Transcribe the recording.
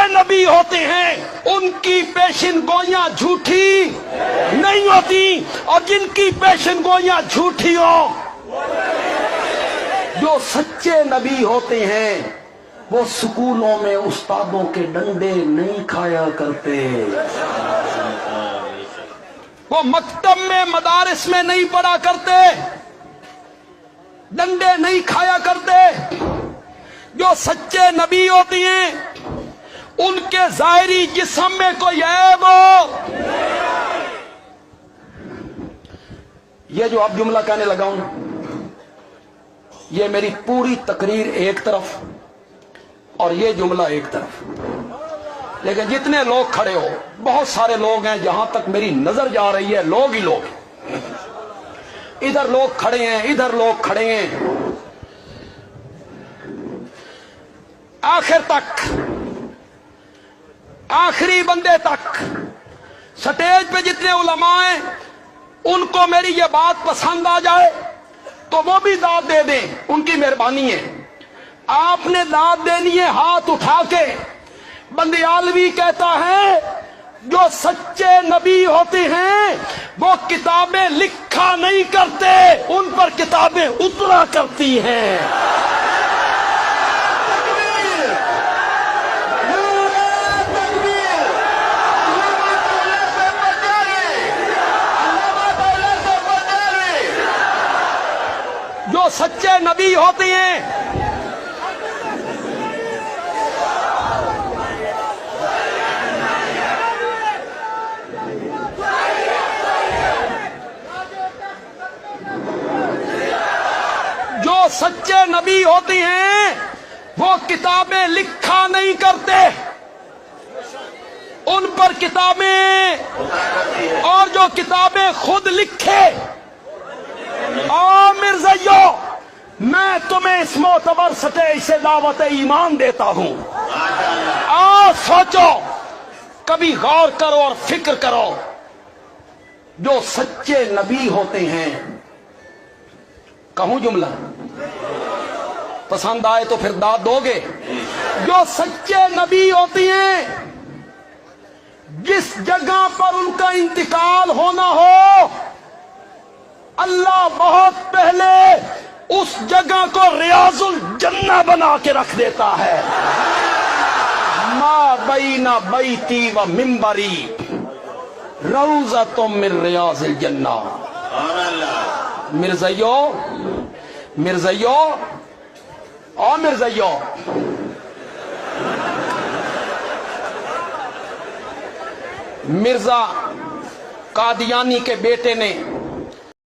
सच्चे नबी होते हैं उनकी पेशिन गोइयां झूठी नहीं होती, और जिनकी पेशिन गोइयां झूठी हो, जो सच्चे नबी होते हैं वो स्कूलों में उस्तादों के डंडे नहीं खाया करते, वो मकतब में मदारिस में नहीं पढ़ा करते, डंडे नहीं खाया करते। जो सच्चे नबी होती हैं उनके ज़ाहिरी जिस्म में कोई ऐब हो। ये जो अब जुमला कहने लगा हूं, ये मेरी पूरी तकरीर एक तरफ और ये जुमला एक तरफ, लेकिन जितने लोग खड़े हो, बहुत सारे लोग हैं, जहां तक मेरी नजर जा रही है लोग ही लोग, इधर लोग खड़े हैं, इधर लोग खड़े हैं, आखिर तक, आखिरी बंदे तक, स्टेज पे जितने उलमा हैं उनको मेरी ये बात पसंद आ जाए तो वो भी दाद दे दें, उनकी मेहरबानी है। आपने दाद देनी है हाथ उठा के। बंदियालवी कहता है जो सच्चे नबी होते हैं वो किताबें लिखा नहीं करते, उन पर किताबें उतरा करती हैं। जो सच्चे नबी होते हैं सच्चे नबी होती हैं वो किताबें लिखा नहीं करते, उन पर किताबें, और जो किताबें खुद लिखे। ओ मिर्ज़ाइयो, मैं तुम्हें इस मोतबर स्टेज से दावत ईमान देता हूं। आओ सोचो, कभी गौर करो और फिक्र करो, जो सच्चे नबी होते हैं, कहूं जुमला, पसंद आए तो फिर दाद दोगे। जो सच्चे नबी होती हैं, जिस जगह पर उनका इंतकाल होना हो, अल्लाह बहुत पहले उस जगह को रियाजुल जन्ना बना के रख देता है। मा बैना बैती व मिंबरी रौज़तुम मिन रियाजिल जन्ना। मिर्ज़ाइयो, मिर्ज़ाइयो, ओ मिर्ज़ाइयो, मिर्जा कादियानी के बेटे ने